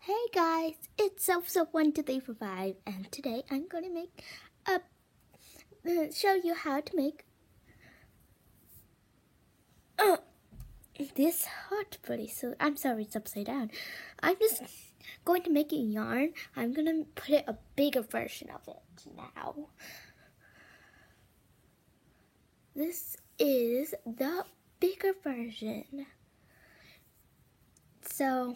Hey guys, it's Soap12345 and today I'm going to make show you how to make this heart pretty. So I'm sorry it's upside down. I'm just going to make a yarn. I'm going to put it a bigger version of it now. This is the bigger version. So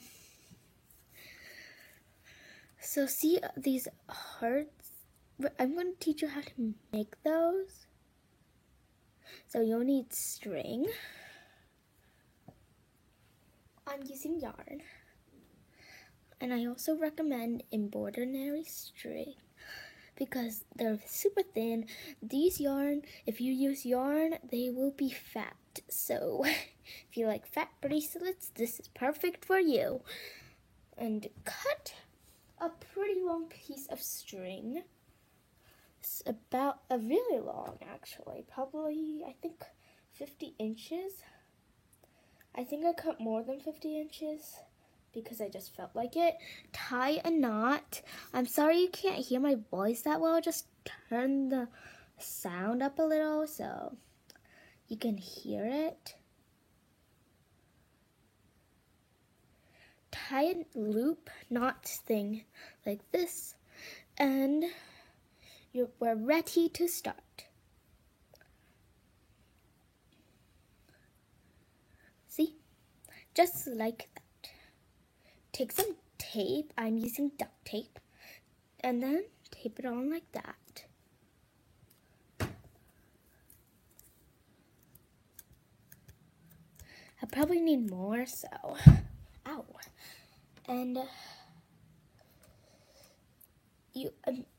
see these hearts? I'm going to teach you how to make those. So you'll need string. I'm using yarn. And I also recommend embroidery string because they're super thin. These yarn, if you use yarn, they will be fat. So if you like fat bracelets, this is perfect for you. And cut a pretty long piece of string. It's about a really long, actually, probably I think 50 inches. I think I cut more than 50 inches because I just felt like it. Tie a knot. I'm sorry you can't hear my voice that well. Just turn the sound up a little so you can hear it. Tie a loop knot thing like this, and we're ready to start. See? Just like that. Take some tape. I'm using duct tape. And then tape it on like that. I probably need more, so ow. And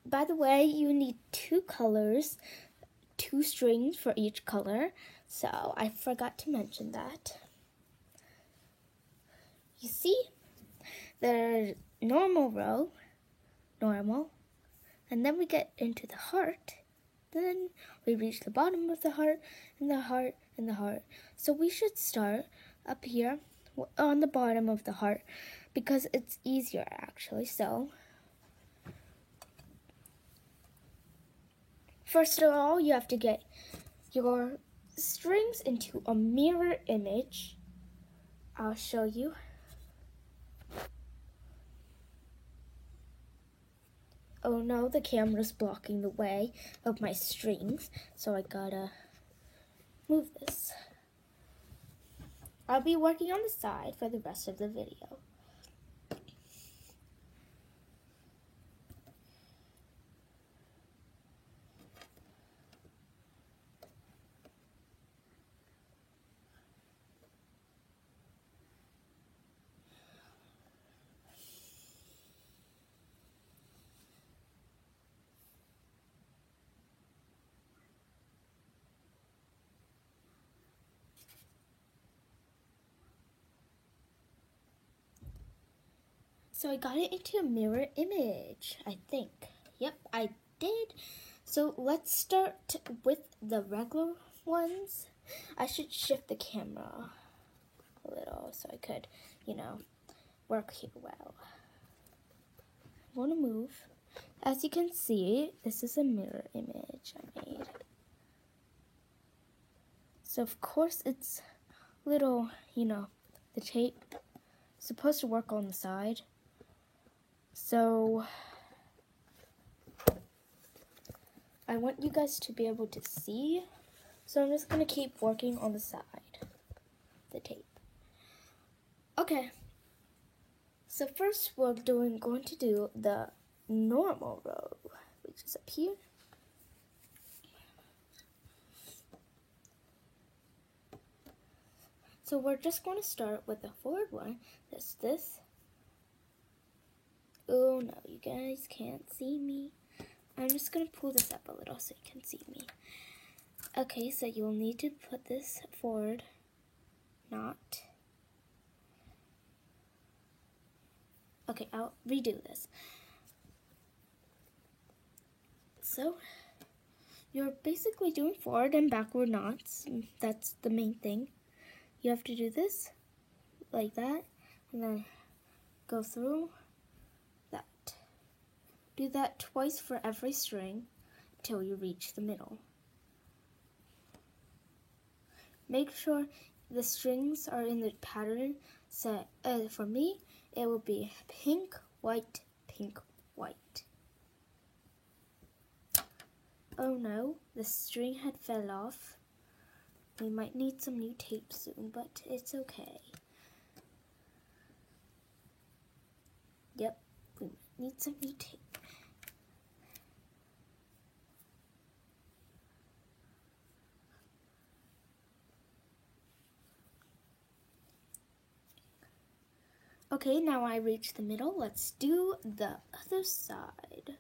by the way, you need 2 colors, 2 strings for each color. So I forgot to mention that. You see, the normal row, normal, and then we get into the heart. Then we reach the bottom of the heart, and the heart, and the heart. So we should start up here on the bottom of the heart because it's easier actually. So first of all, you have to get your strings into a mirror image. I'll show you. Oh no, the camera's blocking the way of my strings, so I gotta move this. I'll be working on the side for the rest of the video. So I got it into a mirror image, I think. Yep, I did. So let's start with the regular ones. I should shift the camera a little so I could, work here well. I want to move. As you can see, this is a mirror image I made. So of course it's little, the tape is supposed to work on the side. So I want you guys to be able to see. So I'm just going to keep working on the side, the tape. Okay. So first we're going to do the normal row, which is up here. So we're just going to start with the forward one. That's this. Oh no, you guys can't see me. I'm just going to pull this up a little so you can see me. Okay, so you'll need to put this forward knot. Okay, I'll redo this. So you're basically doing forward and backward knots. That's the main thing. You have to do this like that and then go through Do that twice for every string till you reach the middle. Make sure the strings are in the pattern set. For me, it will be pink, white, pink, white. Oh no, the string had fell off. We might need some new tape soon, but it's okay. Yep, we might need some new tape. Okay, now I reached the middle. Let's do the other side.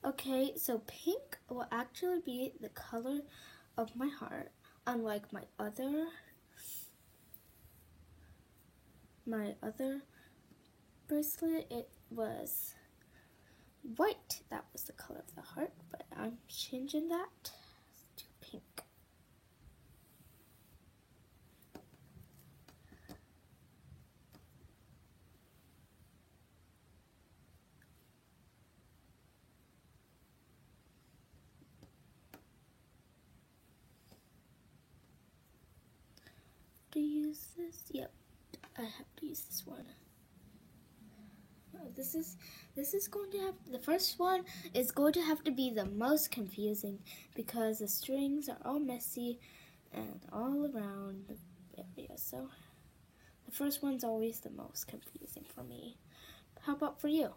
Okay, so pink will actually be the color of my heart, unlike my other bracelet. It was white. That was the color of the heart, but I'm changing that to pink. To use this? Yep, I have to use this one. This is going to have, the first one is going to have to be the most confusing because the strings are all messy and all around the area. So the first one's always the most confusing for me. How about for you?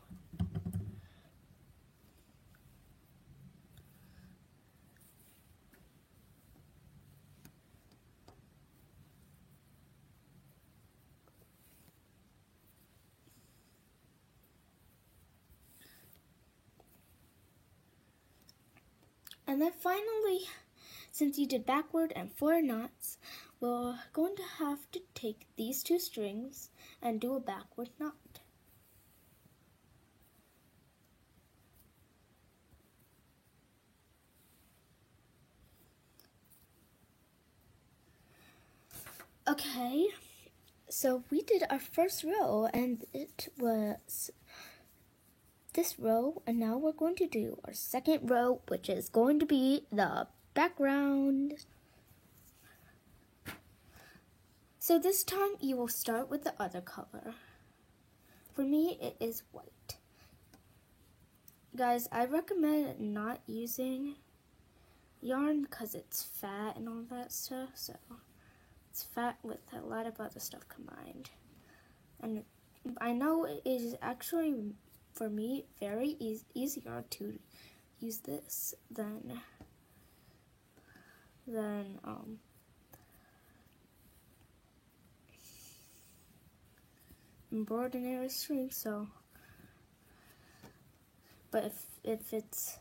And then finally, since you did backward and 4 knots, we're going to have to take these 2 strings and do a backward knot. Okay, so we did our first row and it was this row, and now we're going to do our second row, which is going to be the background. So this time you will start with the other color. For me, it is white. Guys, I recommend not using yarn because it's fat and all that stuff, so it's fat with a lot of other stuff combined. And I know it is actually, for me, very easier to use this than embroidery string. So, but if it's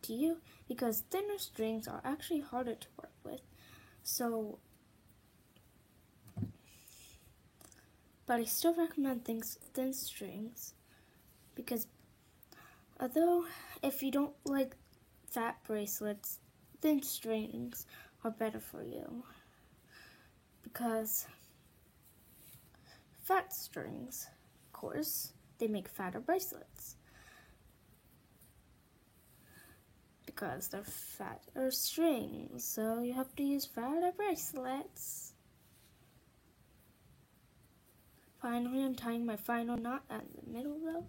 to you, because thinner strings are actually harder to work with. So, but I still recommend thin strings because although if you don't like fat bracelets, thin strings are better for you because fat strings, of course, they make fatter bracelets because they're fatter strings, so you have to use fatter bracelets. Finally, I'm tying my final knot at the middle row.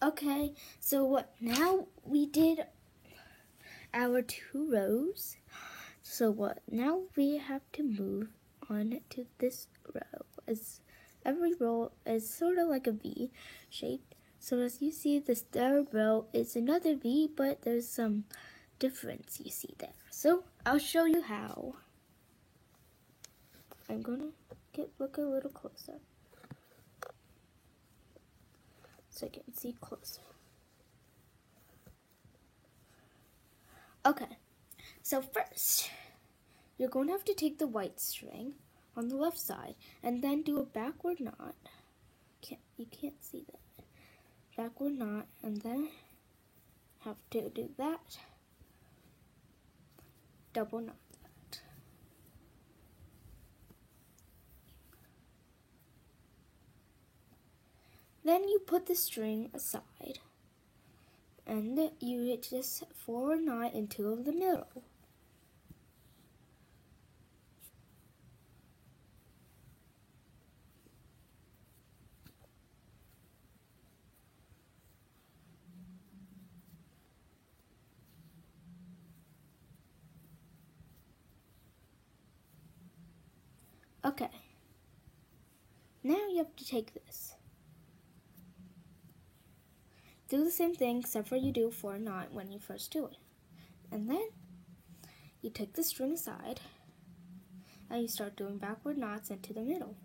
Okay, so what now we did our 2 rows. So what now we have to move on to this row. As every row is sort of like a V shaped. So as you see, this third row is another V, but there's some difference you see there. So I'll show you how. I'm gonna look a little closer so I can see closer. Okay, so first you're going to have to take the white string on the left side and then do a backward knot. You can't see that. Backward knot, and then have to do that. Double knot that. Then you put the string aside and you just forward knot into the middle. Okay, now you have to take this. Do the same thing except for you do forward knot when you first do it. And then you take the string aside and you start doing backward knots into the middle.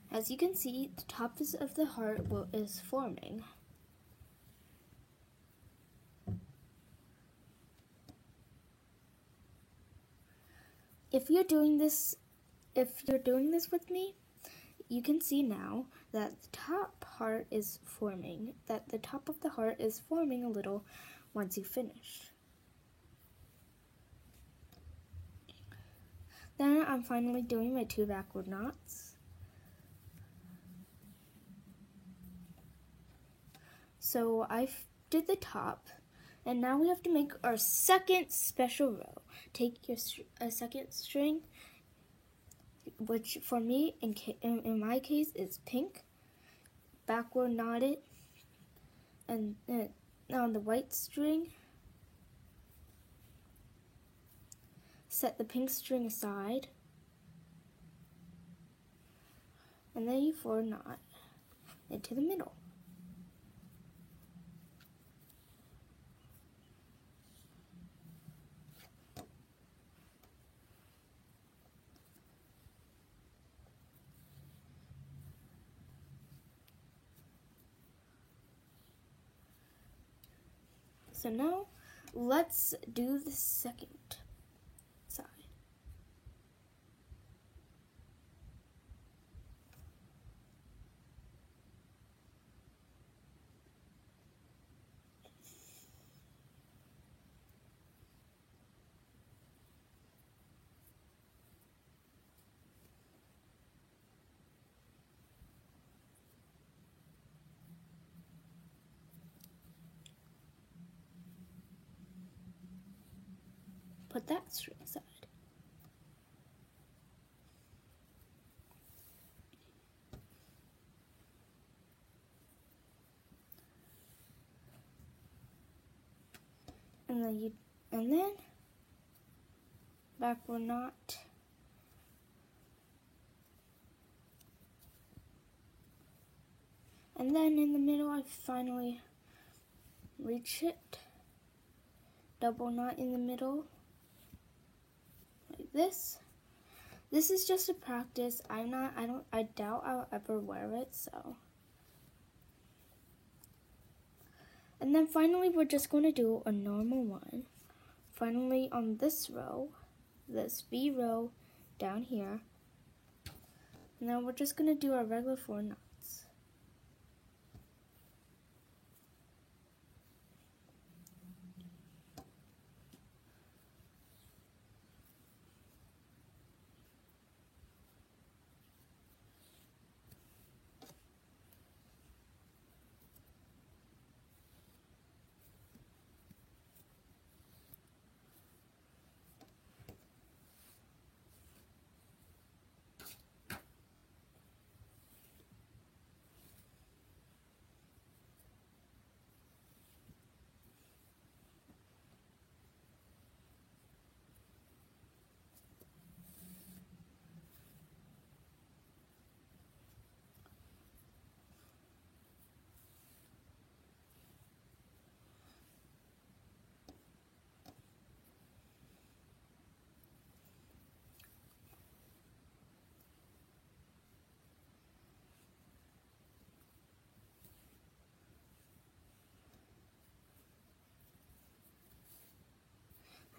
As you can see, the top of the heart is forming. If you're doing this with me, you can see now that the top heart is forming, that the top of the heart is forming a little once you finish. Then I'm finally doing my 2 backward knots. So I did the top, and now we have to make our second special row. Take your second string, which for me, in my case, is pink. Backward knot it, and on the white string, set the pink string aside, and then you forward knot into the middle. So now, let's do the second side. Put that string aside. And then backward knot. And then in the middle, I finally reach it. Double knot in the middle, like this. This is just a practice. I doubt I'll ever wear it, so. And then finally, we're just going to do a normal one. Finally, on this row, this B row down here. And then we're just going to do our regular 4 knots.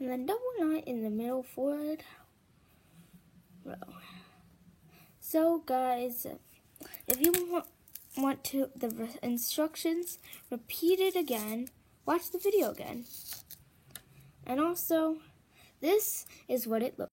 And then double knot in the middle forward row. So guys, if you want to the instructions, repeat it again, watch the video again. And also, this is what it looks like.